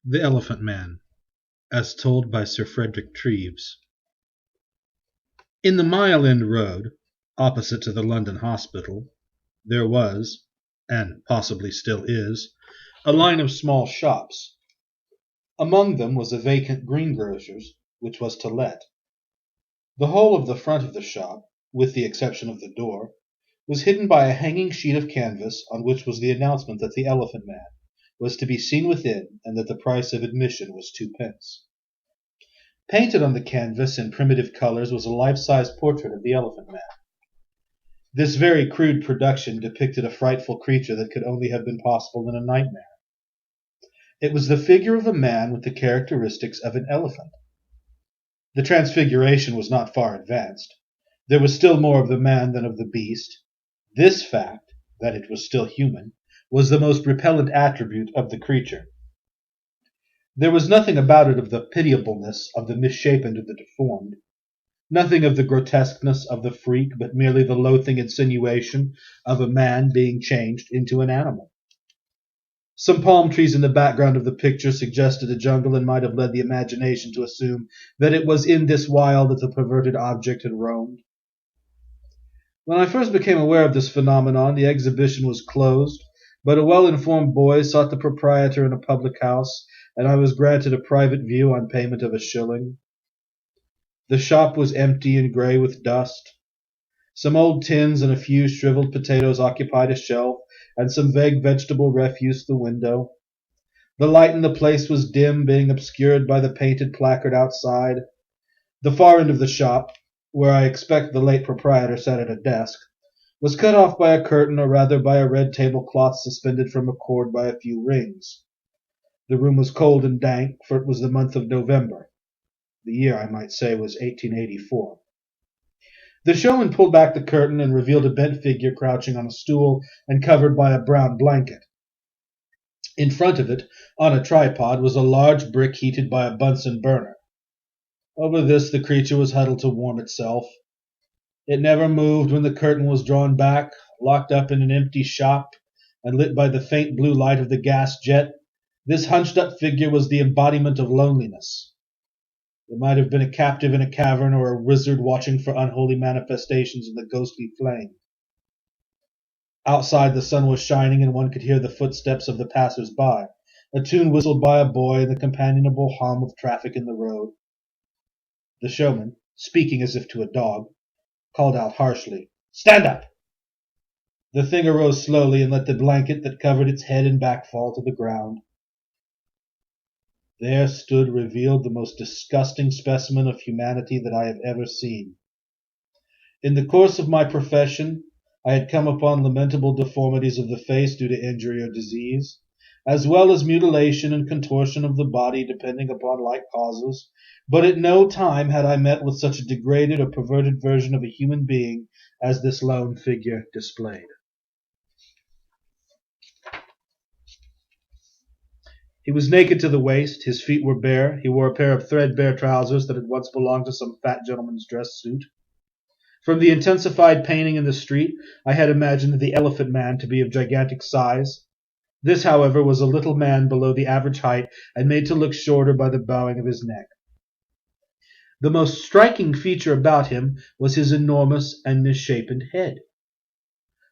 The Elephant Man, as told by Sir Frederick Treves. In the Mile End Road, opposite to the London Hospital, there was, and possibly still is, a line of small shops. Among them was a vacant greengrocer's, which was to let. The whole of the front of the shop, with the exception of the door, was hidden by a hanging sheet of canvas on which was the announcement that the Elephant Man was to be seen within, and that the price of admission was 2 pence. Painted on the canvas in primitive colors was a life-size portrait of the Elephant Man. This very crude production depicted a frightful creature that could only have been possible in a nightmare. It was the figure of a man with the characteristics of an elephant. The transfiguration was not far advanced. There was still more of the man than of the beast. This fact, that it was still human, was the most repellent attribute of the creature. There was nothing about it of the pitiableness of the misshapen or the deformed, nothing of the grotesqueness of the freak, but merely the loathing insinuation of a man being changed into an animal. Some palm trees in the background of the picture suggested a jungle and might have led the imagination to assume that it was in this wild that the perverted object had roamed. When I first became aware of this phenomenon, the exhibition was closed, but a well-informed boy sought the proprietor in a public house, and I was granted a private view on payment of £1. The shop was empty and grey with dust. Some old tins and a few shriveled potatoes occupied a shelf, and some vague vegetable refuse the window. The light in the place was dim, being obscured by the painted placard outside. The far end of the shop, where I expect the late proprietor sat at a desk, was cut off by a curtain, or rather by a red tablecloth suspended from a cord by a few rings. The room was cold and dank, for it was the month of November. The year, I might say, was 1884. The showman pulled back the curtain and revealed a bent figure crouching on a stool and covered by a brown blanket. In front of it, on a tripod, was a large brick heated by a Bunsen burner. Over this the creature was huddled to warm itself. It never moved when the curtain was drawn back. Locked up in an empty shop and lit by the faint blue light of the gas jet, this hunched-up figure was the embodiment of loneliness. It might have been a captive in a cavern or a wizard watching for unholy manifestations in the ghostly flame. Outside the sun was shining, and one could hear the footsteps of the passers-by, a tune whistled by a boy, and the companionable hum of traffic in the road. The showman, speaking as if to a dog, called out harshly, "Stand up!" The thing arose slowly and let the blanket that covered its head and back fall to the ground. There stood revealed the most disgusting specimen of humanity that I have ever seen. In the course of my profession, I had come upon lamentable deformities of the face due to injury or disease, as well as mutilation and contortion of the body depending upon like causes, but at no time had I met with such a degraded or perverted version of a human being as this lone figure displayed. He was naked to the waist, his feet were bare, he wore a pair of threadbare trousers that had once belonged to some fat gentleman's dress suit. From the intensified painting in the street, I had imagined the Elephant Man to be of gigantic size. This, however, was a little man below the average height and made to look shorter by the bowing of his neck. The most striking feature about him was his enormous and misshapen head.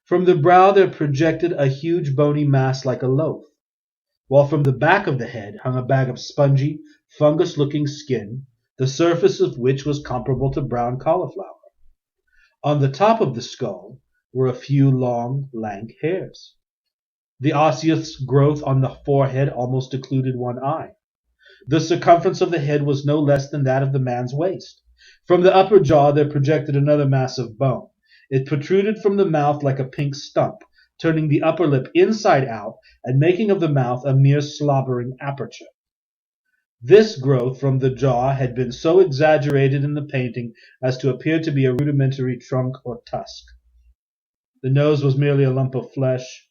From the brow there projected a huge bony mass like a loaf, while from the back of the head hung a bag of spongy, fungus-looking skin, the surface of which was comparable to brown cauliflower. On the top of the skull were a few long, lank hairs. The osseous growth on the forehead almost occluded one eye. The circumference of the head was no less than that of the man's waist. From the upper jaw there projected another mass of bone. It protruded from the mouth like a pink stump, turning the upper lip inside out and making of the mouth a mere slobbering aperture. This growth from the jaw had been so exaggerated in the painting as to appear to be a rudimentary trunk or tusk. The nose was merely a lump of flesh,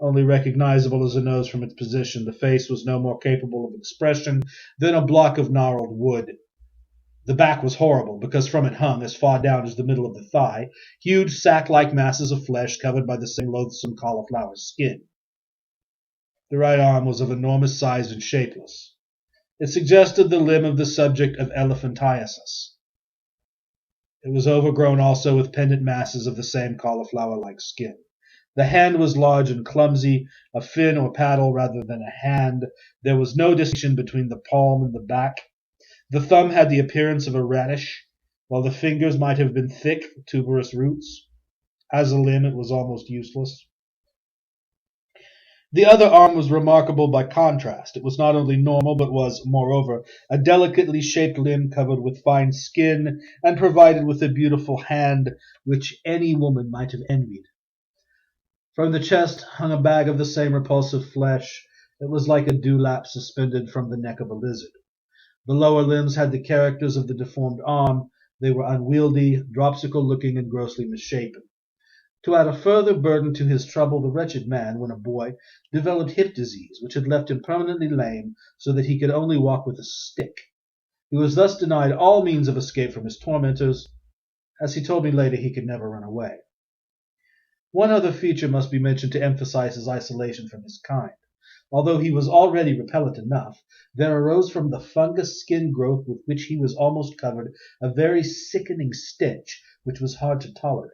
only recognizable as a nose from its position. The face was no more capable of expression than a block of gnarled wood. The back was horrible, because from it hung, as far down as the middle of the thigh, huge sack-like masses of flesh covered by the same loathsome cauliflower skin. The right arm was of enormous size and shapeless. It suggested the limb of the subject of elephantiasis. It was overgrown also with pendant masses of the same cauliflower-like skin. The hand was large and clumsy, a fin or paddle rather than a hand. There was no distinction between the palm and the back. The thumb had the appearance of a radish, while the fingers might have been thick, tuberous roots. As a limb, it was almost useless. The other arm was remarkable by contrast. It was not only normal, but was, moreover, a delicately shaped limb covered with fine skin and provided with a beautiful hand which any woman might have envied. From the chest hung a bag of the same repulsive flesh. It was like a dewlap suspended from the neck of a lizard. The lower limbs had the characters of the deformed arm. They were unwieldy, dropsical-looking, and grossly misshapen. To add a further burden to his trouble, the wretched man, when a boy, developed hip disease, which had left him permanently lame, so that he could only walk with a stick. He was thus denied all means of escape from his tormentors. As he told me later, he could never run away. One other feature must be mentioned to emphasize his isolation from his kind. Although he was already repellent enough, there arose from the fungus skin growth with which he was almost covered a very sickening stench which was hard to tolerate.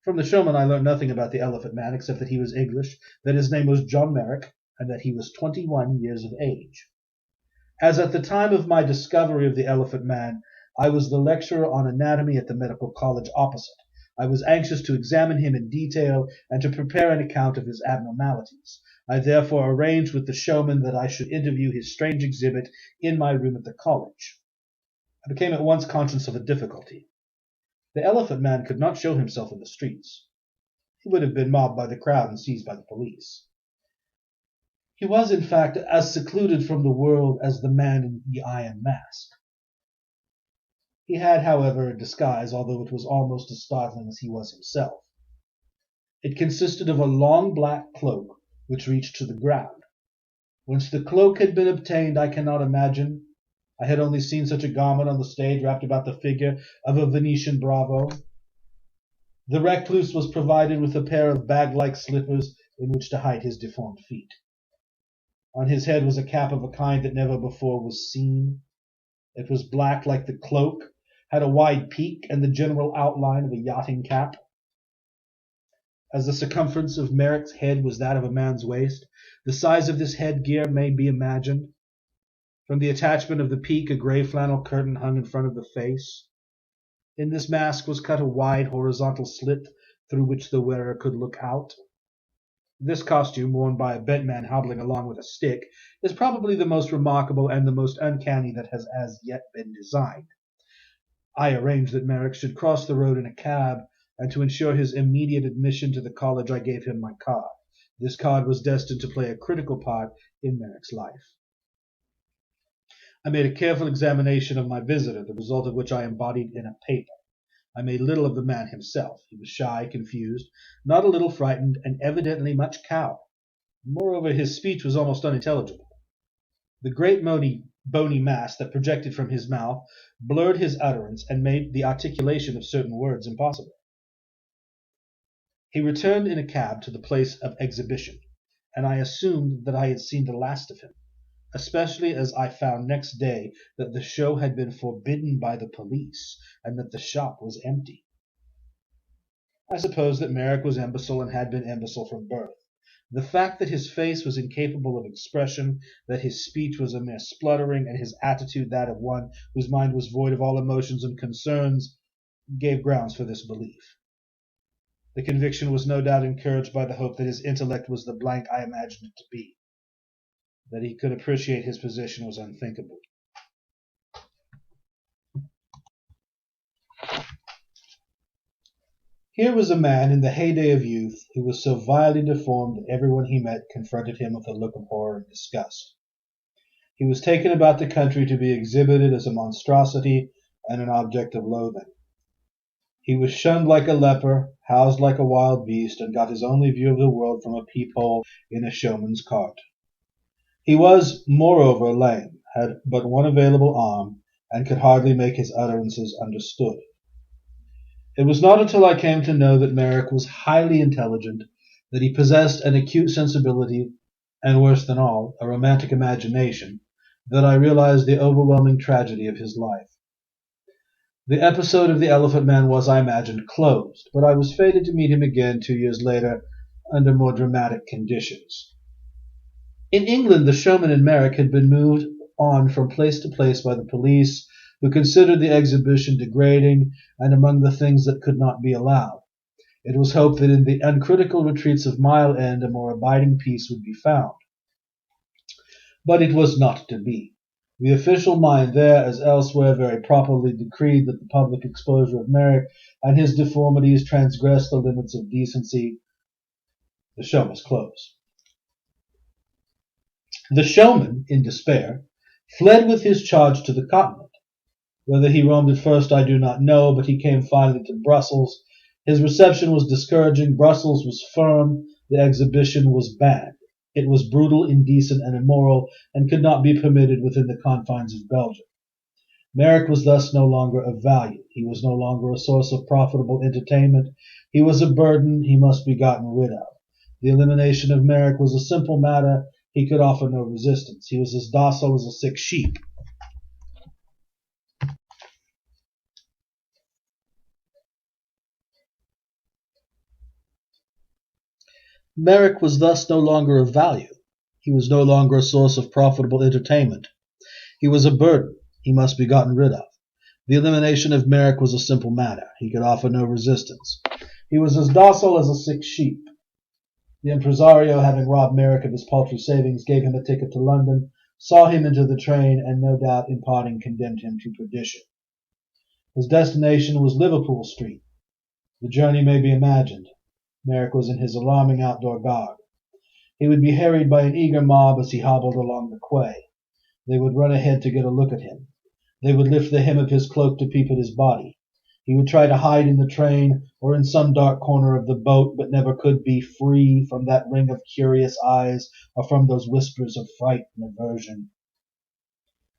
From the showman I learned nothing about the Elephant Man except that he was English, that his name was John Merrick, and that he was 21 years of age. As at the time of my discovery of the Elephant Man, I was the lecturer on anatomy at the medical college opposite, I was anxious to examine him in detail and to prepare an account of his abnormalities. I therefore arranged with the showman that I should interview his strange exhibit in my room at the college. I became at once conscious of a difficulty. The Elephant Man could not show himself in the streets. He would have been mobbed by the crowd and seized by the police. He was, in fact, as secluded from the world as the man in the Iron Mask. He had, however, a disguise, although it was almost as startling as he was himself. It consisted of a long black cloak which reached to the ground. Whence the cloak had been obtained I cannot imagine. I had only seen such a garment on the stage wrapped about the figure of a Venetian bravo. The recluse was provided with a pair of bag-like slippers in which to hide his deformed feet. On his head was a cap of a kind that never before was seen. It was black like the cloak, had a wide peak and the general outline of a yachting cap. As the circumference of Merrick's head was that of a man's waist, the size of this headgear may be imagined. From the attachment of the peak, a gray flannel curtain hung in front of the face. In this mask was cut a wide horizontal slit through which the wearer could look out. This costume, worn by a bent man hobbling along with a stick, is probably the most remarkable and the most uncanny that has as yet been designed. I arranged that Merrick should cross the road in a cab, and to ensure his immediate admission to the college I gave him my card. This card was destined to play a critical part in Merrick's life. I made a careful examination of my visitor, the result of which I embodied in a paper. I made little of the man himself. He was shy, confused, not a little frightened, and evidently much cowed. Moreover, his speech was almost unintelligible. The great bony mass that projected from his mouth blurred his utterance and made the articulation of certain words impossible. He returned in a cab to the place of exhibition, and I assumed that I had seen the last of him, especially as I found next day that the show had been forbidden by the police and that the shop was empty. I suppose that Merrick was imbecile and had been imbecile from birth. The fact that his face was incapable of expression, that his speech was a mere spluttering, and his attitude that of one whose mind was void of all emotions and concerns, gave grounds for this belief. The conviction was no doubt encouraged by the hope that his intellect was the blank I imagined it to be. That he could appreciate his position was unthinkable. Here was a man in the heyday of youth who was so vilely deformed that everyone he met confronted him with a look of horror and disgust. He was taken about the country to be exhibited as a monstrosity and an object of loathing. He was shunned like a leper, housed like a wild beast, and got his only view of the world from a peephole in a showman's cart. He was, moreover, lame, had but one available arm, and could hardly make his utterances understood. It was not until I came to know that Merrick was highly intelligent, that he possessed an acute sensibility, and worse than all, a romantic imagination, that I realized the overwhelming tragedy of his life. The episode of the Elephant Man was, I imagined, closed, but I was fated to meet him again 2 years later under more dramatic conditions. In England, the showman in Merrick had been moved on from place to place by the police, who considered the exhibition degrading and among the things that could not be allowed. It was hoped that in the uncritical retreats of Mile End a more abiding peace would be found. But it was not to be. The official mind there, as elsewhere, very properly decreed that the public exposure of Merrick and his deformities transgressed the limits of decency. The show must close. The showman, in despair, fled with his charge to the continent. Whether he roamed at first I do not know, but he came finally to Brussels. His reception was discouraging. Brussels was firm. The exhibition was banned. It was brutal, indecent, and immoral, and could not be permitted within the confines of Belgium. Merrick was thus no longer of value. He was no longer a source of profitable entertainment. He was a burden. He must be gotten rid of. The elimination of Merrick was a simple matter. He could offer no resistance. He was as docile as a sick sheep. Merrick was thus no longer of value. He was no longer a source of profitable entertainment. He was a burden. He must be gotten rid of. The elimination of Merrick was a simple matter. He could offer no resistance. He was as docile as a sick sheep. The impresario, having robbed Merrick of his paltry savings, gave him a ticket to London, saw him into the train, and no doubt in parting condemned him to perdition. His destination was Liverpool Street. The journey may be imagined. Merrick was in his alarming outdoor garb. He would be harried by an eager mob as he hobbled along the quay. They would run ahead to get a look at him. They would lift the hem of his cloak to peep at his body. He would try to hide in the train or in some dark corner of the boat, but never could be free from that ring of curious eyes or from those whispers of fright and aversion.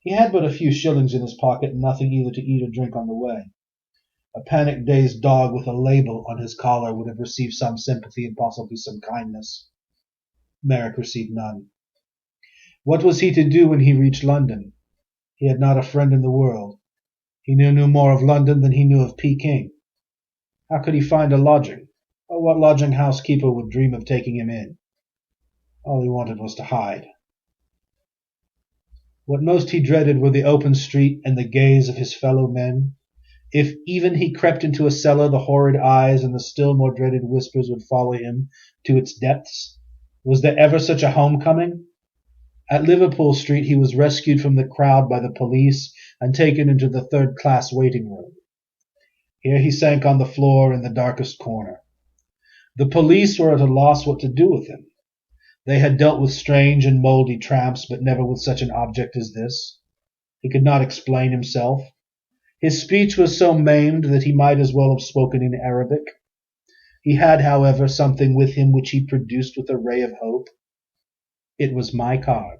He had but a few shillings in his pocket and nothing either to eat or drink on the way. A panic-dazed dog with a label on his collar would have received some sympathy and possibly some kindness. Merrick received none. What was he to do when he reached London? He had not a friend in the world. He knew no more of London than he knew of Peking. How could he find a lodging? Or what lodging-house keeper would dream of taking him in? All he wanted was to hide. What most he dreaded were the open street and the gaze of his fellow men. If even he crept into a cellar, the horrid eyes and the still more dreaded whispers would follow him to its depths. Was there ever such a homecoming? At Liverpool Street he was rescued from the crowd by the police and taken into the third-class waiting room. Here he sank on the floor in the darkest corner. The police were at a loss what to do with him. They had dealt with strange and mouldy tramps, but never with such an object as this. He could not explain himself. His speech was so maimed that he might as well have spoken in Arabic. He had, however, something with him which he produced with a ray of hope. It was my card.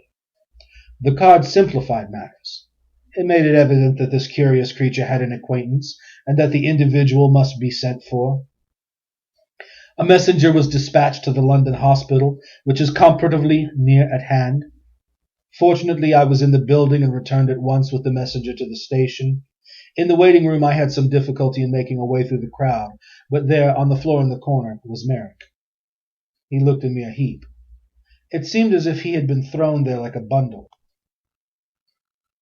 The card simplified matters. It made it evident that this curious creature had an acquaintance, and that the individual must be sent for. A messenger was dispatched to the London hospital, which is comparatively near at hand. Fortunately, I was in the building and returned at once with the messenger to the station. In the waiting room I had some difficulty in making a way through the crowd, but there, on the floor in the corner, was Merrick. He looked a mere heap. It seemed as if he had been thrown there like a bundle.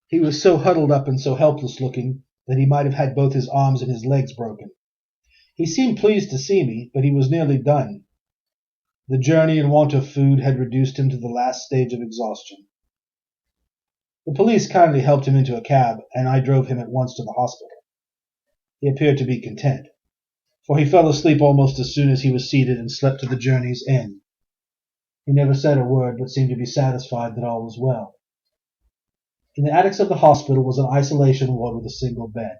He was so huddled up and so helpless-looking that he might have had both his arms and his legs broken. He seemed pleased to see me, but he was nearly done. The journey and want of food had reduced him to the last stage of exhaustion. The police kindly helped him into a cab, and I drove him at once to the hospital. He appeared to be content, for he fell asleep almost as soon as he was seated and slept to the journey's end. He never said a word, but seemed to be satisfied that all was well. In the attics of the hospital was an isolation ward with a single bed.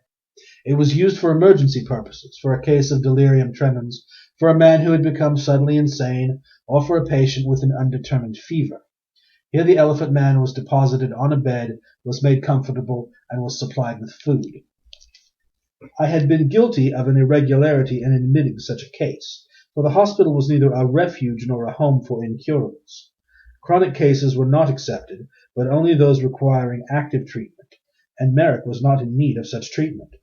It was used for emergency purposes, for a case of delirium tremens, for a man who had become suddenly insane, or for a patient with an undetermined fever. Here the Elephant Man was deposited on a bed, was made comfortable, and was supplied with food. I had been guilty of an irregularity in admitting such a case, for the hospital was neither a refuge nor a home for incurables. Chronic cases were not accepted, but only those requiring active treatment, and Merrick was not in need of such treatment.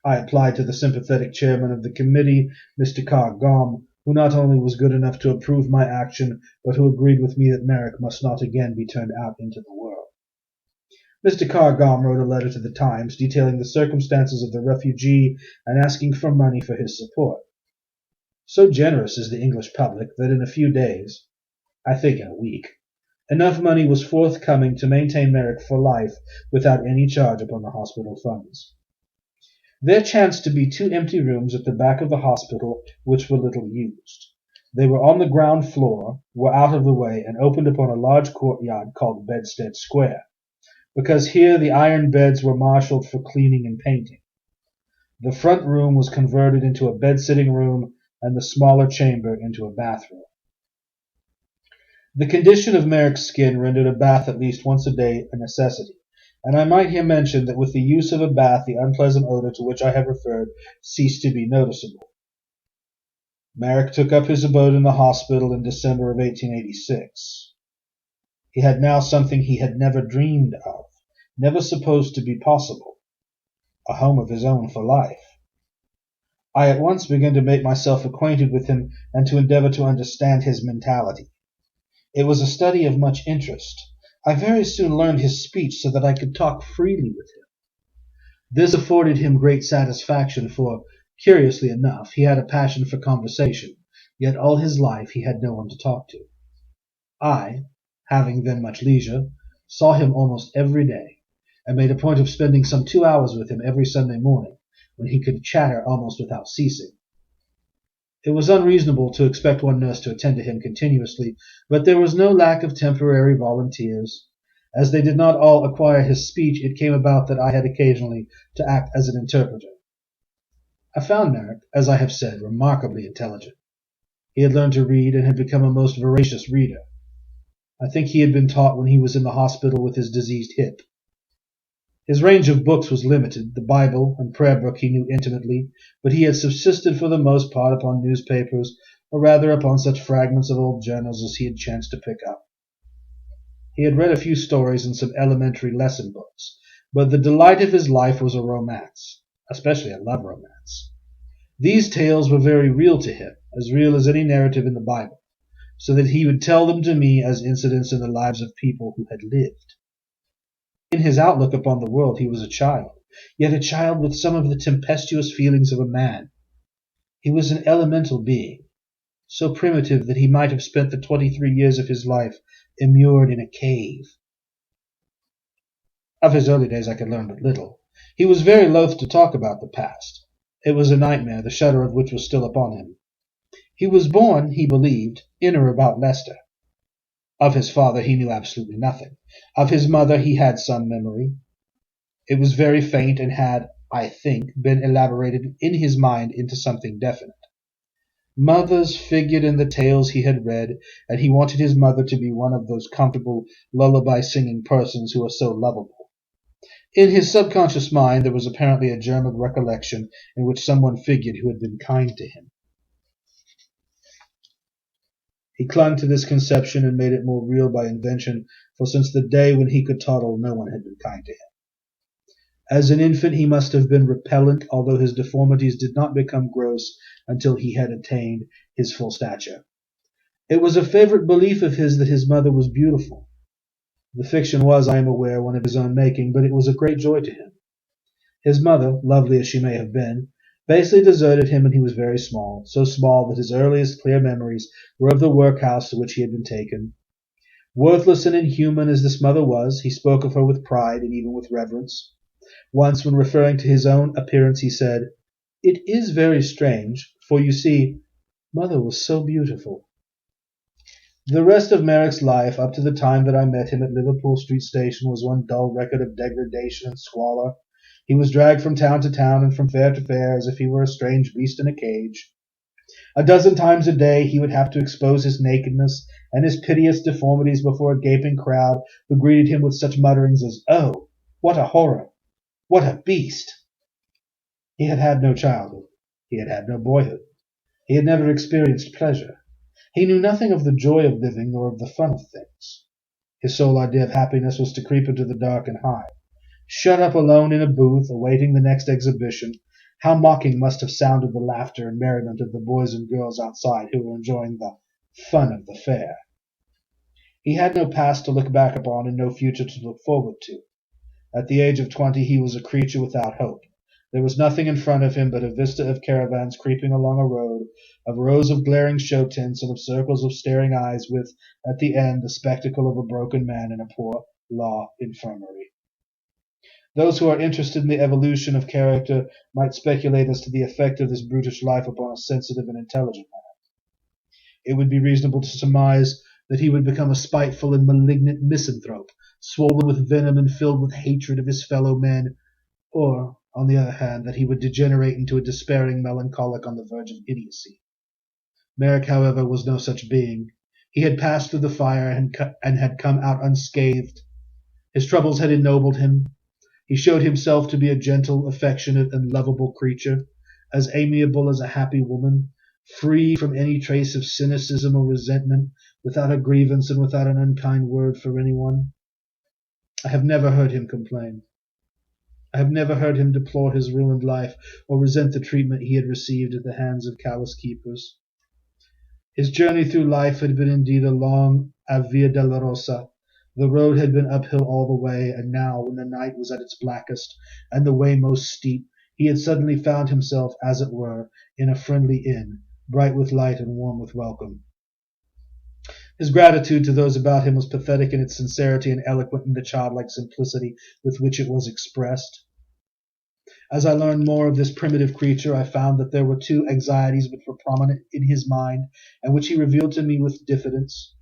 I applied to the sympathetic chairman of the committee, Mr. Carey, who not only was good enough to approve my action, but who agreed with me that Merrick must not again be turned out into the world. Mr. Carey wrote a letter to the Times detailing the circumstances of the refugee and asking for money for his support. So generous is the English public that in a few days, I think in a week, enough money was forthcoming to maintain Merrick for life without any charge upon the hospital funds. There chanced to be 2 empty rooms at the back of the hospital which were little used. They were on the ground floor, were out of the way, and opened upon a large courtyard called Bedstead Square, because here the iron beds were marshalled for cleaning and painting. The front room was converted into a bed-sitting room, and the smaller chamber into a bathroom. The condition of Merrick's skin rendered a bath at least once a day a necessity, and I might here mention that with the use of a bath the unpleasant odor to which I have referred ceased to be noticeable. Merrick took up his abode in the hospital in December of 1886. He had now something he had never dreamed of, never supposed to be possible, a home of his own for life. I at once began to make myself acquainted with him and to endeavor to understand his mentality. It was a study of much interest. I very soon learned his speech so that I could talk freely with him. This afforded him great satisfaction, for, curiously enough, he had a passion for conversation, yet all his life he had no one to talk to. I, having then much leisure, saw him almost every day, and made a point of spending some 2 hours with him every Sunday morning, when he could chatter almost without ceasing. It was unreasonable to expect one nurse to attend to him continuously, but there was no lack of temporary volunteers. As they did not all acquire his speech, it came about that I had occasionally to act as an interpreter. I found Merrick, as I have said, remarkably intelligent. He had learned to read and had become a most voracious reader. I think he had been taught when he was in the hospital with his diseased hip. His range of books was limited. The Bible and prayer book he knew intimately, but he had subsisted for the most part upon newspapers, or rather upon such fragments of old journals as he had chanced to pick up. He had read a few stories and some elementary lesson books, but the delight of his life was a romance, especially a love romance. These tales were very real to him, as real as any narrative in the Bible, so that he would tell them to me as incidents in the lives of people who had lived. In his outlook upon the world he was a child, yet a child with some of the tempestuous feelings of a man. He was an elemental being, so primitive that he might have spent the 23 years of his life immured in a cave. Of his early days I could learn but little. He was very loath to talk about the past. It was a nightmare, the shudder of which was still upon him. He was born, he believed, in or about Leicester. Of his father he knew absolutely nothing. Of his mother he had some memory. It was very faint and had, I think, been elaborated in his mind into something definite. Mothers figured in the tales he had read, and he wanted his mother to be one of those comfortable, lullaby-singing persons who are so lovable. In his subconscious mind there was apparently a germ of recollection in which someone figured who had been kind to him. He clung to this conception and made it more real by invention, for since the day when he could toddle no one had been kind to him. As an infant he must have been repellent, although his deformities did not become gross until he had attained his full stature. It was a favorite belief of his that his mother was beautiful. The fiction was, I am aware, one of his own making, but it was a great joy to him. His mother, lovely as she may have been, basically deserted him when he was very small, so small that his earliest clear memories were of the workhouse to which he had been taken. Worthless and inhuman as this mother was, he spoke of her with pride and even with reverence. Once, when referring to his own appearance, he said, "It is very strange, for you see, mother was so beautiful." The rest of Merrick's life, up to the time that I met him at Liverpool Street Station, was one dull record of degradation and squalor. He was dragged from town to town and from fair to fair as if he were a strange beast in a cage. A dozen times a day he would have to expose his nakedness and his piteous deformities before a gaping crowd who greeted him with such mutterings as, "Oh, what a horror! What a beast!" He had had no childhood. He had had no boyhood. He had never experienced pleasure. He knew nothing of the joy of living nor of the fun of things. His sole idea of happiness was to creep into the dark and hide. Shut up alone in a booth, awaiting the next exhibition, how mocking must have sounded the laughter and merriment of the boys and girls outside who were enjoying the fun of the fair. He had no past to look back upon and no future to look forward to. At the age of 20 he was a creature without hope. There was nothing in front of him but a vista of caravans creeping along a road, of rows of glaring show tents and of circles of staring eyes with, at the end, the spectacle of a broken man in a poor law infirmary. Those who are interested in the evolution of character might speculate as to the effect of this brutish life upon a sensitive and intelligent man. It would be reasonable to surmise that he would become a spiteful and malignant misanthrope, swollen with venom and filled with hatred of his fellow men, or, on the other hand, that he would degenerate into a despairing melancholic on the verge of idiocy. Merrick, however, was no such being. He had passed through the fire and had come out unscathed. His troubles had ennobled him. He showed himself to be a gentle, affectionate, and lovable creature, as amiable as a happy woman, free from any trace of cynicism or resentment, without a grievance and without an unkind word for anyone. I have never heard him complain. I have never heard him deplore his ruined life or resent the treatment he had received at the hands of callous keepers. His journey through life had been indeed a long Via Dolorosa. The road had been uphill all the way, and now, when the night was at its blackest and the way most steep, he had suddenly found himself, as it were, in a friendly inn, bright with light and warm with welcome. His gratitude to those about him was pathetic in its sincerity and eloquent in the childlike simplicity with which it was expressed. As I learned more of this primitive creature, I found that there were two anxieties which were prominent in his mind, and which he revealed to me with diffidence.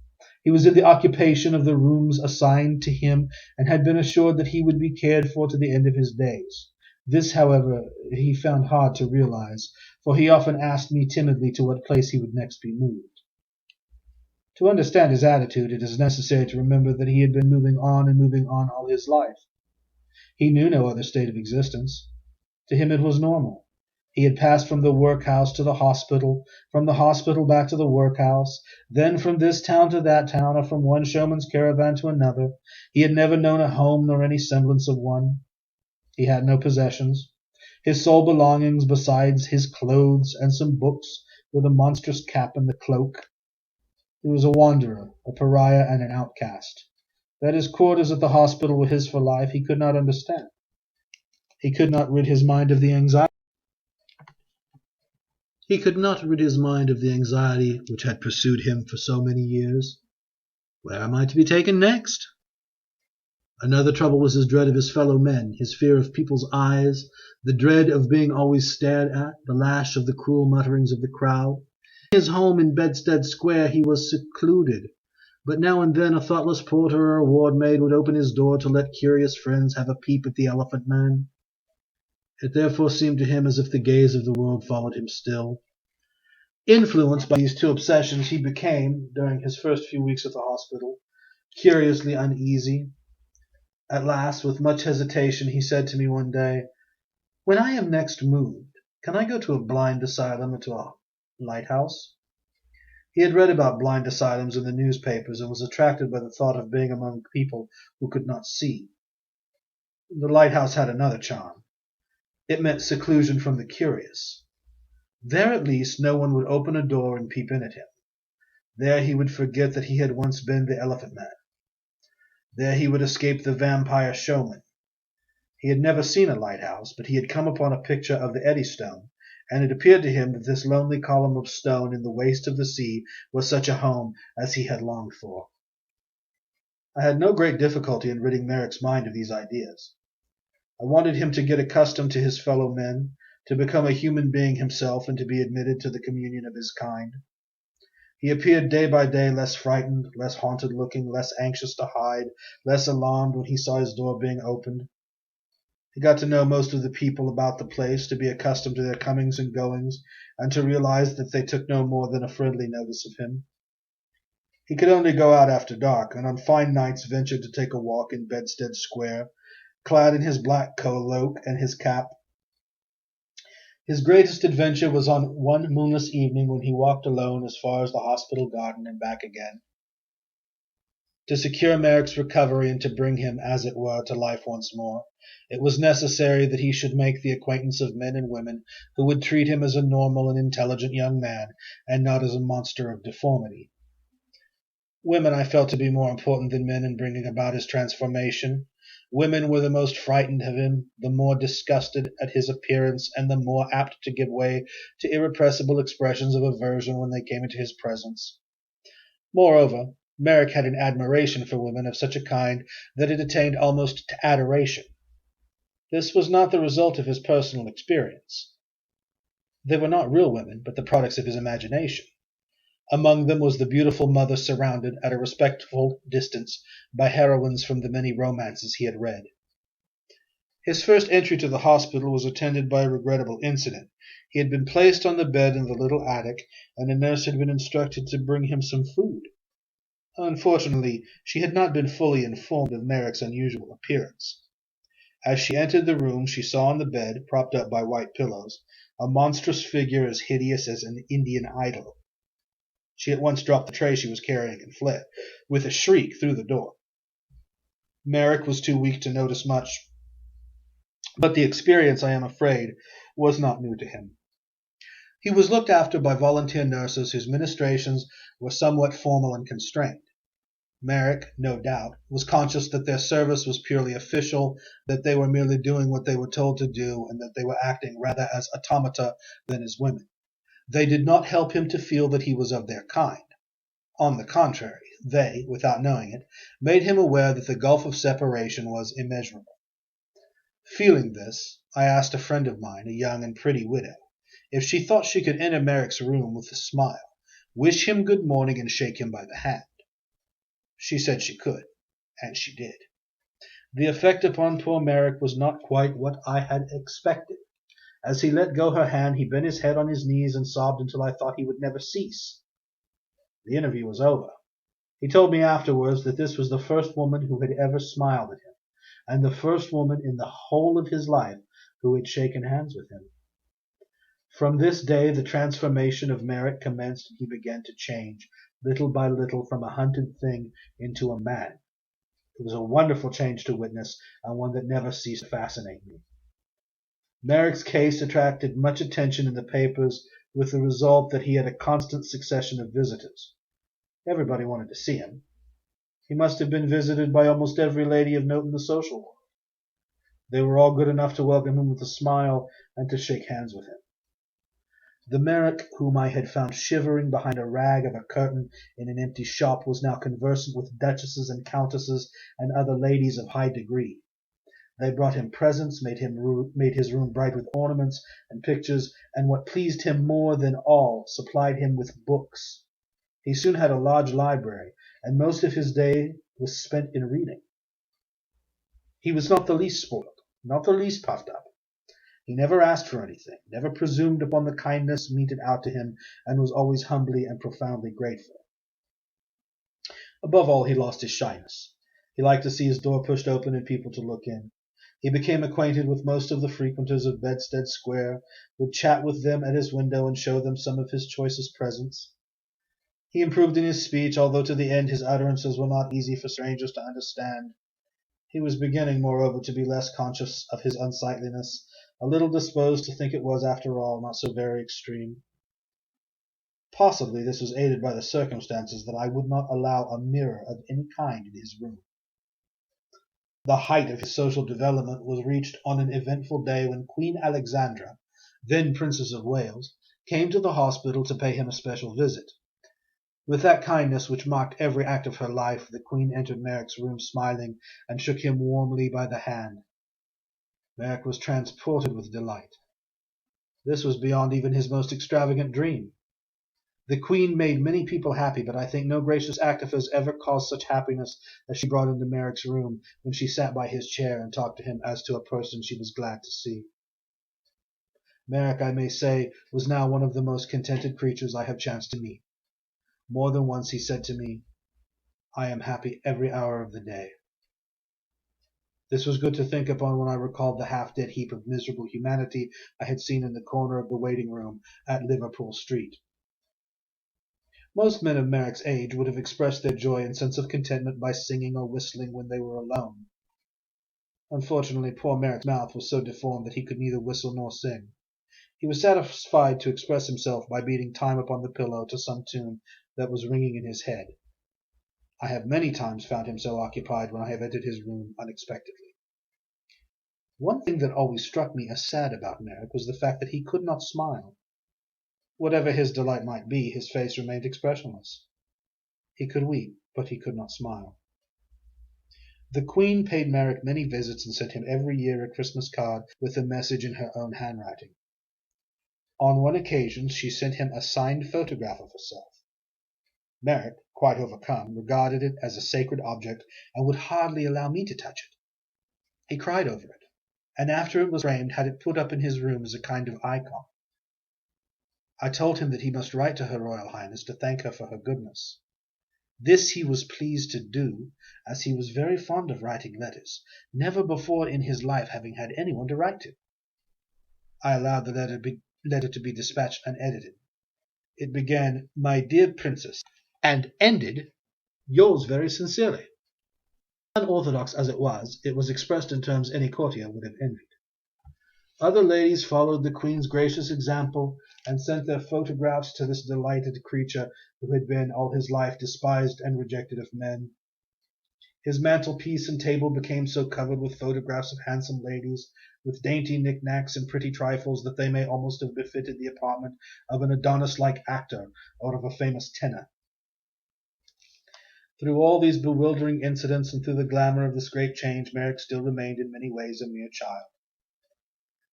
He was in the occupation of the rooms assigned to him, and had been assured that he would be cared for to the end of his days. This, however, he found hard to realize, for he often asked me timidly to what place he would next be moved. To understand his attitude, it is necessary to remember that he had been moving on all his life. He knew no other state of existence. To him it was normal. He had passed from the workhouse to the hospital, from the hospital back to the workhouse, then from this town to that town, or from one showman's caravan to another. He had never known a home nor any semblance of one. He had no possessions. His sole belongings, besides his clothes and some books, were the monstrous cap and the cloak. He was a wanderer, a pariah, and an outcast. That his quarters at the hospital were his for life, he could not understand. He could not rid his mind of the anxiety. Which had pursued him for so many years. Where am I to be taken next? Another trouble was his dread of his fellow men, his fear of people's eyes, the dread of being always stared at, the lash of the cruel mutterings of the crowd. In his home in Bedstead Square he was secluded, but now and then a thoughtless porter or a ward maid would open his door to let curious friends have a peep at the Elephant Man. It therefore seemed to him as if the gaze of the world followed him still. Influenced by these two obsessions, he became, during his first few weeks at the hospital, curiously uneasy. At last, with much hesitation, he said to me one day, "When I am next moved, can I go to a blind asylum or to a lighthouse?" He had read about blind asylums in the newspapers and was attracted by the thought of being among people who could not see. The lighthouse had another charm. It meant seclusion from the curious. There at least no one would open a door and peep in at him. There he would forget that he had once been the Elephant Man. There he would escape the vampire showman. He had never seen a lighthouse, but he had come upon a picture of the Eddystone, and it appeared to him that this lonely column of stone in the waste of the sea was such a home as he had longed for. I had no great difficulty in ridding Merrick's mind of these ideas. I wanted him to get accustomed to his fellow men, to become a human being himself, and to be admitted to the communion of his kind. He appeared day by day less frightened, less haunted-looking, less anxious to hide, less alarmed when he saw his door being opened. He got to know most of the people about the place, to be accustomed to their comings and goings, and to realize that they took no more than a friendly notice of him. He could only go out after dark, and on fine nights ventured to take a walk in Bedstead Square, clad in his black cloak and his cap. His greatest adventure was on one moonless evening when he walked alone as far as the hospital garden and back again. To secure Merrick's recovery and to bring him, as it were, to life once more, it was necessary that he should make the acquaintance of men and women who would treat him as a normal and intelligent young man, and not as a monster of deformity. Women I felt to be more important than men in bringing about his transformation. Women were the most frightened of him, the more disgusted at his appearance, and the more apt to give way to irrepressible expressions of aversion when they came into his presence. Moreover, Merrick had an admiration for women of such a kind that it attained almost to adoration. This was not the result of his personal experience. They were not real women, but the products of his imagination. Among them was the beautiful mother surrounded at a respectful distance by heroines from the many romances he had read. His first entry to the hospital was attended by a regrettable incident. He had been placed on the bed in the little attic, and a nurse had been instructed to bring him some food. Unfortunately, she had not been fully informed of Merrick's unusual appearance. As she entered the room, she saw on the bed, propped up by white pillows, a monstrous figure as hideous as an Indian idol. She at once dropped the tray she was carrying and fled, with a shriek, through the door. Merrick was too weak to notice much, but the experience, I am afraid, was not new to him. He was looked after by volunteer nurses whose ministrations were somewhat formal and constrained. Merrick, no doubt, was conscious that their service was purely official, that they were merely doing what they were told to do, and that they were acting rather as automata than as women. They did not help him to feel that he was of their kind. On the contrary, they, without knowing it, made him aware that the gulf of separation was immeasurable. Feeling this, I asked a friend of mine, a young and pretty widow, if she thought she could enter Merrick's room with a smile, wish him good morning, and shake him by the hand. She said she could, and she did. The effect upon poor Merrick was not quite what I had expected. As he let go her hand, he bent his head on his knees and sobbed until I thought he would never cease. The interview was over. He told me afterwards that this was the first woman who had ever smiled at him, and the first woman in the whole of his life who had shaken hands with him. From this day the transformation of Merrick commenced, and he began to change, little by little, from a hunted thing into a man. It was a wonderful change to witness, and one that never ceased to fascinate me. Merrick's case attracted much attention in the papers, with the result that he had a constant succession of visitors. Everybody wanted to see him. He must have been visited by almost every lady of note in the social world. They were all good enough to welcome him with a smile and to shake hands with him. The Merrick whom I had found shivering behind a rag of a curtain in an empty shop was now conversant with duchesses and countesses and other ladies of high degree. They brought him presents, made his room bright with ornaments and pictures, and what pleased him more than all, supplied him with books. He soon had a large library, and most of his day was spent in reading. He was not the least spoiled, not the least puffed up. He never asked for anything, never presumed upon the kindness meted out to him, and was always humbly and profoundly grateful. Above all, he lost his shyness. He liked to see his door pushed open and people to look in. He became acquainted with most of the frequenters of Bedstead Square, would chat with them at his window and show them some of his choicest presents. He improved in his speech, although to the end his utterances were not easy for strangers to understand. He was beginning, moreover, to be less conscious of his unsightliness, a little disposed to think it was, after all, not so very extreme. Possibly this was aided by the circumstances that I would not allow a mirror of any kind in his room. The height of his social development was reached on an eventful day when Queen Alexandra, then Princess of Wales, came to the hospital to pay him a special visit. With that kindness which marked every act of her life, the Queen entered Merrick's room smiling and shook him warmly by the hand. Merrick was transported with delight. This was beyond even his most extravagant dream. The Queen made many people happy, but I think no gracious act of hers ever caused such happiness as she brought into Merrick's room when she sat by his chair and talked to him as to a person she was glad to see. Merrick, I may say, was now one of the most contented creatures I have chanced to meet. More than once he said to me, "I am happy every hour of the day." This was good to think upon when I recalled the half-dead heap of miserable humanity I had seen in the corner of the waiting room at Liverpool Street. Most men of Merrick's age would have expressed their joy and sense of contentment by singing or whistling when they were alone. Unfortunately, poor Merrick's mouth was so deformed that he could neither whistle nor sing. He was satisfied to express himself by beating time upon the pillow to some tune that was ringing in his head. I have many times found him so occupied when I have entered his room unexpectedly. One thing that always struck me as sad about Merrick was the fact that he could not smile. Whatever his delight might be, his face remained expressionless. He could weep, but he could not smile. The Queen paid Merrick many visits and sent him every year a Christmas card with a message in her own handwriting. On one occasion she sent him a signed photograph of herself. Merrick, quite overcome, regarded it as a sacred object and would hardly allow me to touch it. He cried over it, and after it was framed had it put up in his room as a kind of icon. I told him that he must write to Her Royal Highness to thank her for her goodness. This he was pleased to do, as he was very fond of writing letters, never before in his life having had anyone to write to. I allowed the letter to be dispatched unedited. It began, "My dear Princess," and ended, "Yours very sincerely." Unorthodox as it was expressed in terms any courtier would have envied. Other ladies followed the Queen's gracious example and sent their photographs to this delighted creature who had been all his life despised and rejected of men. His mantelpiece and table became so covered with photographs of handsome ladies, with dainty knickknacks and pretty trifles, that they may almost have befitted the apartment of an Adonis-like actor or of a famous tenor. Through all these bewildering incidents and through the glamour of this great change, Merrick still remained in many ways a mere child.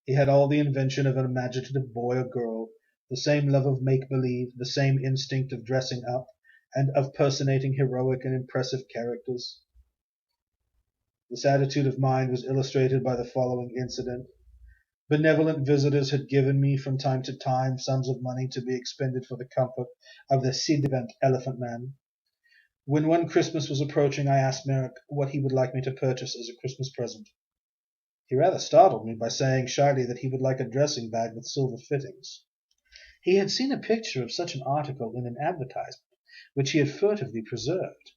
He had all the invention of an imaginative boy or girl, the same love of make-believe, the same instinct of dressing up, and of personating heroic and impressive characters. This attitude of mind was illustrated by the following incident. Benevolent visitors had given me from time to time sums of money to be expended for the comfort of the ci-devant Elephant Man. When one Christmas was approaching, I asked Merrick what he would like me to purchase as a Christmas present. He rather startled me by saying shyly that he would like a dressing bag with silver fittings. He had seen a picture of such an article in an advertisement, which he had furtively preserved.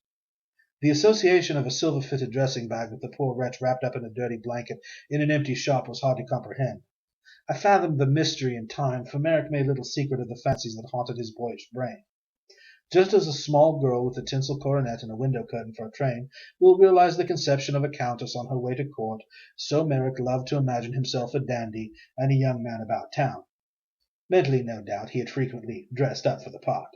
The association of a silver-fitted dressing bag with the poor wretch wrapped up in a dirty blanket in an empty shop was hard to comprehend. I fathomed the mystery in time, for Merrick made little secret of the fancies that haunted his boyish brain. Just as a small girl with a tinsel coronet and a window curtain for a train will realize the conception of a countess on her way to court, so Merrick loved to imagine himself a dandy and a young man about town. Mentally, no doubt, he had frequently dressed up for the part.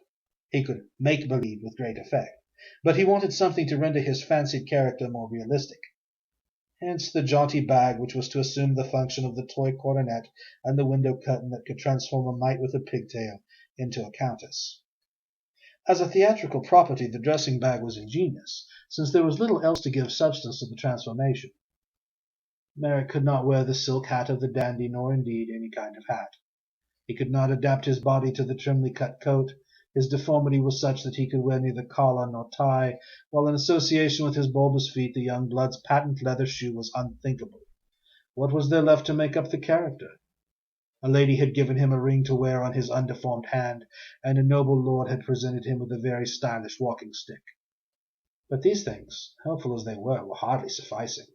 He could make believe with great effect, but he wanted something to render his fancied character more realistic. Hence the jaunty bag which was to assume the function of the toy coronet and the window curtain that could transform a mite with a pigtail into a countess. As a theatrical property, the dressing bag was ingenious, since there was little else to give substance to the transformation. Merrick could not wear the silk hat of the dandy, nor indeed any kind of hat. He could not adapt his body to the trimly cut coat. His deformity was such that he could wear neither collar nor tie, while in association with his bulbous feet the young blood's patent leather shoe was unthinkable. What was there left to make up the character? A lady had given him a ring to wear on his undeformed hand, and a noble lord had presented him with a very stylish walking-stick. But these things, helpful as they were hardly sufficing.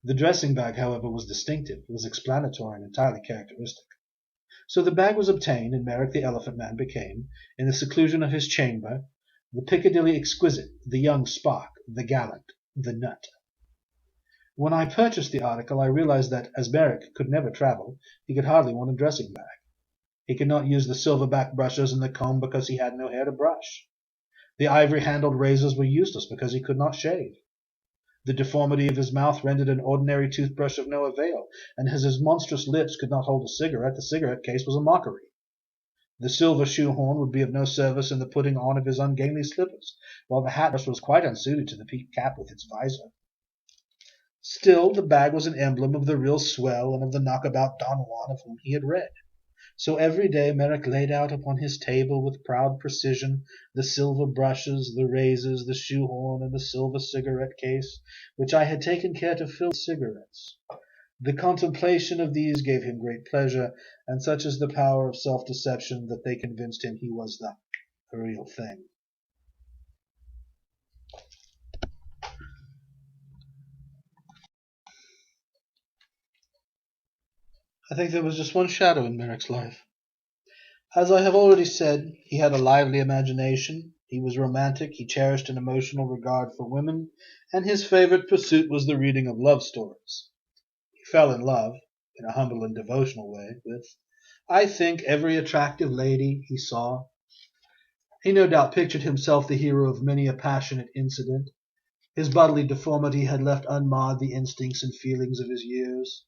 The dressing bag, however, was distinctive, was explanatory, and entirely characteristic. So the bag was obtained, and Merrick the Elephant Man became, in the seclusion of his chamber, the Piccadilly exquisite, the young spark, the gallant, the nut. When I purchased the article, I realized that, as Merrick could never travel, he could hardly want a dressing bag. He could not use the silver-back brushes and the comb because he had no hair to brush. The ivory-handled razors were useless because he could not shave. The deformity of his mouth rendered an ordinary toothbrush of no avail, and as his monstrous lips could not hold a cigarette, the cigarette case was a mockery. The silver shoehorn would be of no service in the putting on of his ungainly slippers, while the hat was quite unsuited to the peaked cap with its visor. Still, the bag was an emblem of the real swell and of the knockabout Don Juan of whom he had read. So every day Merrick laid out upon his table with proud precision the silver brushes, the razors, the shoehorn, and the silver cigarette case, which I had taken care to fill with cigarettes. The contemplation of these gave him great pleasure, and such is the power of self-deception that they convinced him he was the real thing. I think there was just one shadow in Merrick's life. As I have already said, he had a lively imagination, he was romantic, he cherished an emotional regard for women, and his favorite pursuit was the reading of love stories. He fell in love, in a humble and devotional way, with, I think, every attractive lady he saw. He no doubt pictured himself the hero of many a passionate incident. His bodily deformity had left unmarred the instincts and feelings of his years.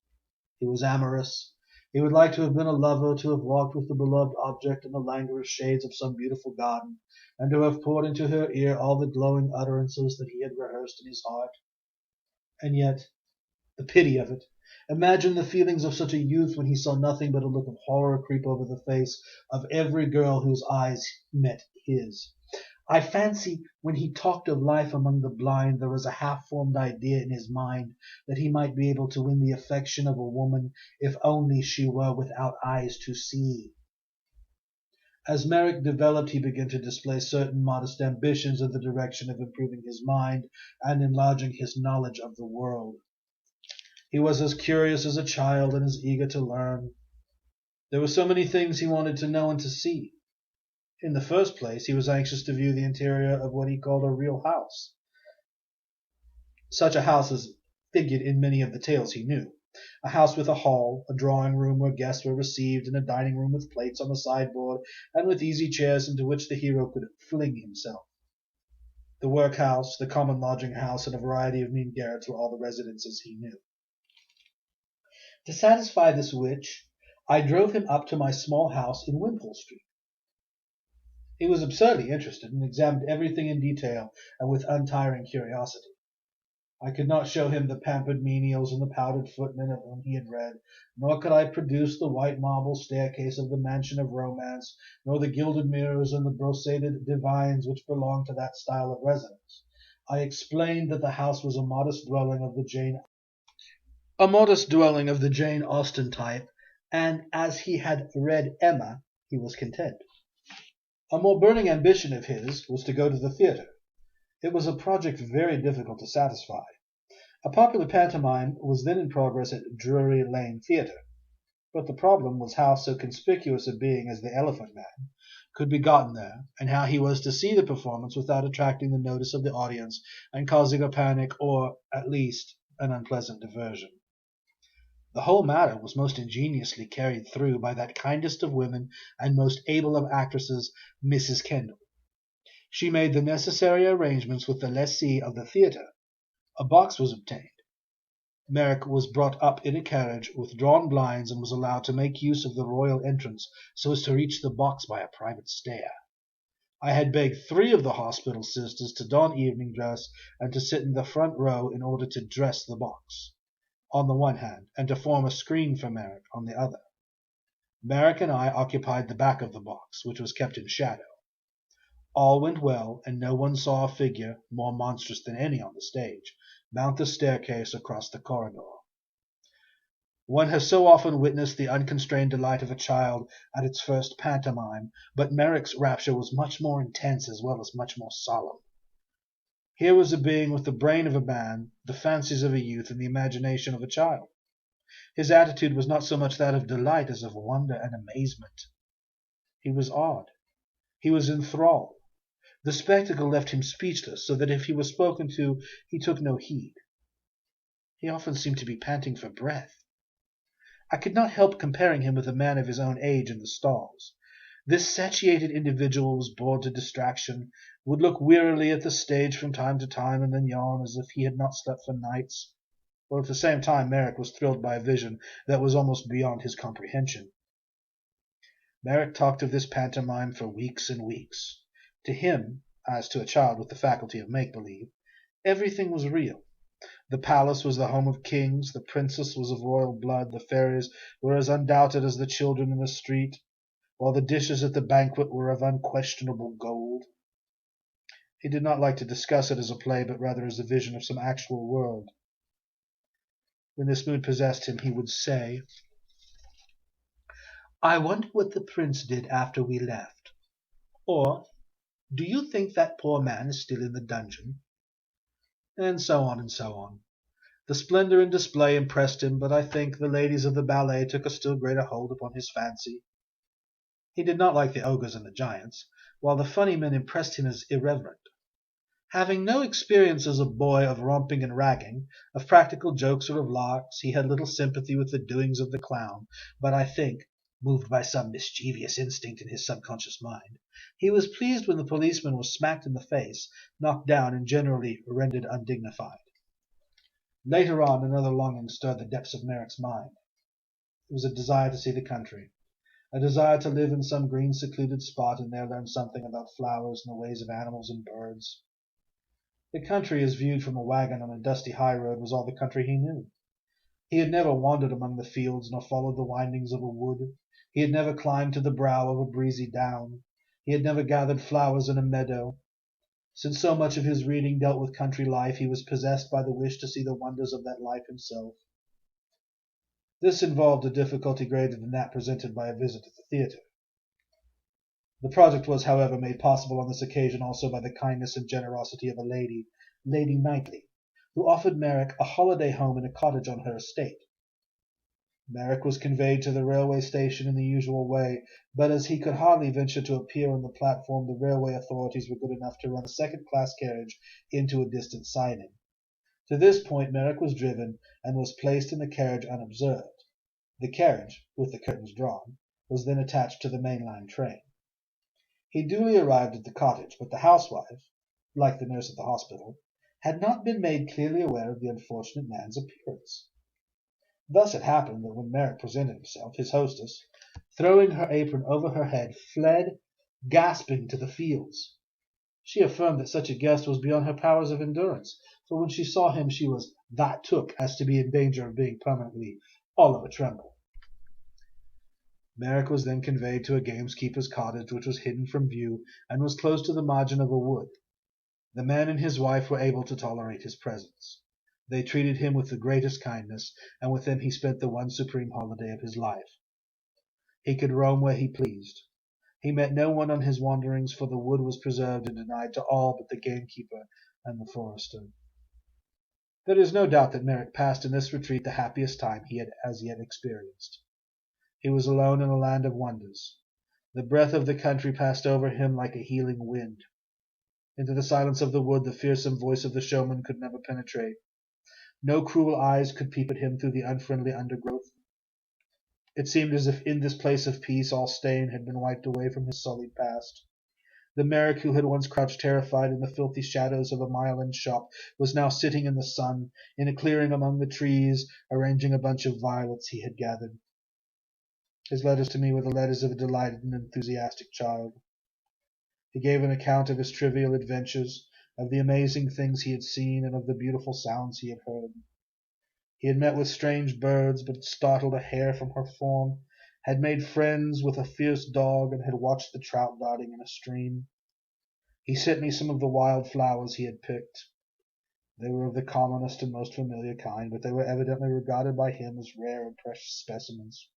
He was amorous. He would like to have been a lover, to have walked with the beloved object in the languorous shades of some beautiful garden, and to have poured into her ear all the glowing utterances that he had rehearsed in his heart. And yet, the pity of it! Imagine the feelings of such a youth when he saw nothing but a look of horror creep over the face of every girl whose eyes met his. I fancy when he talked of life among the blind there was a half-formed idea in his mind that he might be able to win the affection of a woman if only she were without eyes to see. As Merrick developed, he began to display certain modest ambitions in the direction of improving his mind and enlarging his knowledge of the world. He was as curious as a child and as eager to learn. There were so many things he wanted to know and to see. In the first place, he was anxious to view the interior of what he called a real house. Such a house as figured in many of the tales he knew. A house with a hall, a drawing-room where guests were received, and a dining-room with plates on the sideboard, and with easy chairs into which the hero could fling himself. The workhouse, the common lodging-house, and a variety of mean garrets were all the residences he knew. To satisfy this wish, I drove him up to my small house in Wimpole Street. He was absurdly interested, and examined everything in detail and with untiring curiosity. I could not show him the pampered menials and the powdered footmen of whom he had read, nor could I produce the white marble staircase of the mansion of romance, nor the gilded mirrors and the brosaded divines which belonged to that style of residence. I explained that the house was a modest dwelling of the Jane Austen type, and as he had read Emma, he was content. A more burning ambition of his was to go to the theatre. It was a project very difficult to satisfy. A popular pantomime was then in progress at Drury Lane Theatre, but the problem was how so conspicuous a being as the Elephant Man could be gotten there, and how he was to see the performance without attracting the notice of the audience and causing a panic or, at least, an unpleasant diversion. The whole matter was most ingeniously carried through by that kindest of women and most able of actresses, Mrs. Kendall. She made the necessary arrangements with the lessee of the theatre. A box was obtained. Merrick was brought up in a carriage with drawn blinds and was allowed to make use of the royal entrance so as to reach the box by a private stair. I had begged 3 of the hospital sisters to don evening dress and to sit in the front row in order to dress the box, on the one hand, and to form a screen for Merrick on the other. Merrick and I occupied the back of the box, which was kept in shadow. All went well, and no one saw a figure, more monstrous than any on the stage, mount the staircase across the corridor. One has so often witnessed the unconstrained delight of a child at its first pantomime, but Merrick's rapture was much more intense as well as much more solemn. Here was a being with the brain of a man, the fancies of a youth, and the imagination of a child. His attitude was not so much that of delight as of wonder and amazement. He was awed. He was enthralled. The spectacle left him speechless, so that if he was spoken to, he took no heed. He often seemed to be panting for breath. I could not help comparing him with a man of his own age in the stalls. This satiated individual was bored to distraction, would look wearily at the stage from time to time, and then yawn as if he had not slept for nights. While at the same time Merrick was thrilled by a vision that was almost beyond his comprehension. Merrick talked of this pantomime for weeks and weeks. To him, as to a child with the faculty of make-believe, everything was real. The palace was the home of kings, the princess was of royal blood, the fairies were as undoubted as the children in the street, while the dishes at the banquet were of unquestionable gold. He did not like to discuss it as a play, but rather as a vision of some actual world. When this mood possessed him, he would say, "I wonder what the prince did after we left," or "Do you think that poor man is still in the dungeon?" And so on and so on. The splendor and display impressed him, but I think the ladies of the ballet took a still greater hold upon his fancy. He did not like the ogres and the giants, while the funny men impressed him as irreverent. Having no experience as a boy of romping and ragging, of practical jokes or of larks, he had little sympathy with the doings of the clown, but I think, moved by some mischievous instinct in his subconscious mind, he was pleased when the policeman was smacked in the face, knocked down, and generally rendered undignified. Later on, another longing stirred the depths of Merrick's mind. It was a desire to see the country, a desire to live in some green secluded spot and there learn something about flowers and the ways of animals and birds. The country, as viewed from a wagon on a dusty highroad, was all the country he knew. He had never wandered among the fields, nor followed the windings of a wood. He had never climbed to the brow of a breezy down. He had never gathered flowers in a meadow. Since so much of his reading dealt with country life, he was possessed by the wish to see the wonders of that life himself. This involved a difficulty greater than that presented by a visit to the theatre. The project was, however, made possible on this occasion also by the kindness and generosity of a lady, Lady Knightley, who offered Merrick a holiday home in a cottage on her estate. Merrick was conveyed to the railway station in the usual way, but as he could hardly venture to appear on the platform, the railway authorities were good enough to run a second-class carriage into a distant siding. To this point Merrick was driven, and was placed in the carriage unobserved. The carriage, with the curtains drawn, was then attached to the main-line train. He duly arrived at the cottage, but the housewife, like the nurse at the hospital, had not been made clearly aware of the unfortunate man's appearance. Thus it happened that when Merrick presented himself, his hostess, throwing her apron over her head, fled, gasping, to the fields. She affirmed that such a guest was beyond her powers of endurance, for when she saw him she was that took as to be in danger of being permanently all of a tremble. Merrick was then conveyed to a gamekeeper's cottage, which was hidden from view, and was close to the margin of a wood. The man and his wife were able to tolerate his presence. They treated him with the greatest kindness, and with them he spent the one supreme holiday of his life. He could roam where he pleased. He met no one on his wanderings, for the wood was preserved and denied to all but the gamekeeper and the forester. There is no doubt that Merrick passed in this retreat the happiest time he had as yet experienced. He was alone in a land of wonders. The breath of the country passed over him like a healing wind. Into the silence of the wood the fearsome voice of the showman could never penetrate. No cruel eyes could peep at him through the unfriendly undergrowth. It seemed as if in this place of peace all stain had been wiped away from his sullied past. The Merrick who had once crouched terrified in the filthy shadows of a mile-end shop was now sitting in the sun, in a clearing among the trees, arranging a bunch of violets he had gathered. His letters to me were the letters of a delighted and enthusiastic child. He gave an account of his trivial adventures, of the amazing things he had seen, and of the beautiful sounds he had heard. He had met with strange birds, but had startled a hare from her form, had made friends with a fierce dog, and had watched the trout darting in a stream. He sent me some of the wild flowers he had picked. They were of the commonest and most familiar kind, but they were evidently regarded by him as rare and precious specimens.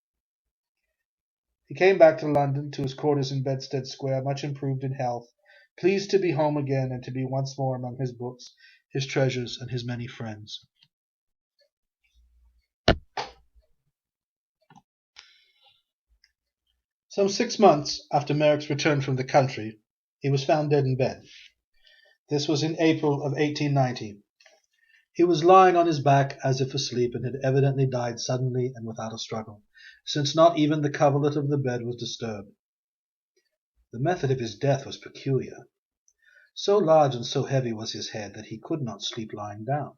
He came back to London, to his quarters in Bedstead Square, much improved in health, pleased to be home again and to be once more among his books, his treasures, and his many friends. Some 6 months after Merrick's return from the country, he was found dead in bed. This was in April of 1890. He was lying on his back as if asleep, and had evidently died suddenly and without a struggle, since not even the coverlet of the bed was disturbed. The method of his death was peculiar. So large and so heavy was his head that he could not sleep lying down.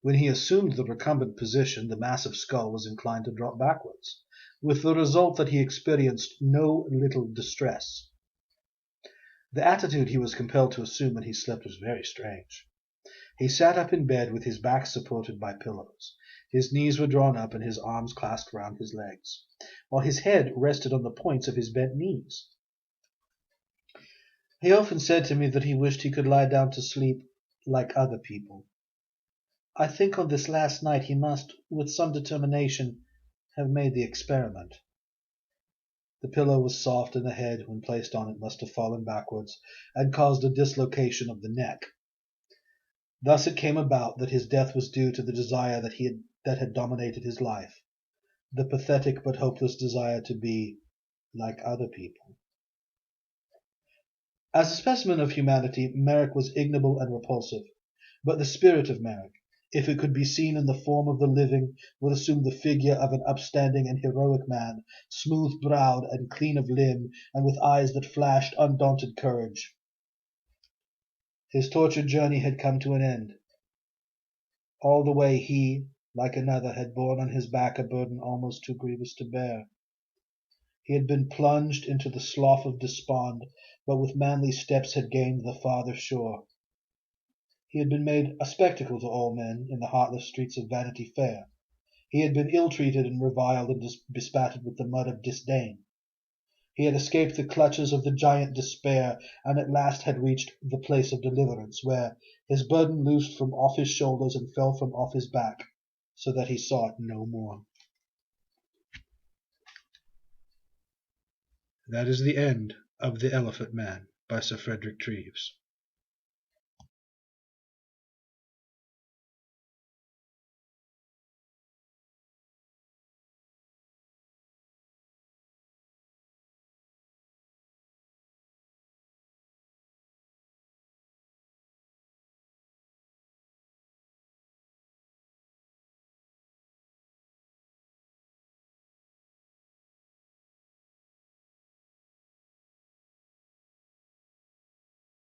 When he assumed the recumbent position, the massive skull was inclined to drop backwards, with the result that he experienced no little distress. The attitude he was compelled to assume when he slept was very strange. He sat up in bed with his back supported by pillows. His knees were drawn up and his arms clasped round his legs, while his head rested on the points of his bent knees. He often said to me that he wished he could lie down to sleep like other people. I think on this last night he must, with some determination, have made the experiment. The pillow was soft, and the head, when placed on it, must have fallen backwards and caused a dislocation of the neck. Thus it came about that his death was due to the desire that had dominated his life, the pathetic but hopeless desire to be like other people. As a specimen of humanity, Merrick was ignoble and repulsive, but the spirit of Merrick, if it could be seen in the form of the living, would assume the figure of an upstanding and heroic man, smooth-browed and clean of limb, and with eyes that flashed undaunted courage. His tortured journey had come to an end. All the way he, like another, had borne on his back a burden almost too grievous to bear. He had been plunged into the slough of despond, but with manly steps had gained the farther shore. He had been made a spectacle to all men in the heartless streets of Vanity Fair. He had been ill-treated and reviled and bespattered with the mud of disdain. He had escaped the clutches of the giant despair, and at last had reached the place of deliverance, where his burden loosed from off his shoulders and fell from off his back, so that he saw it no more. That is the end of The Elephant Man by Sir Frederick Treves.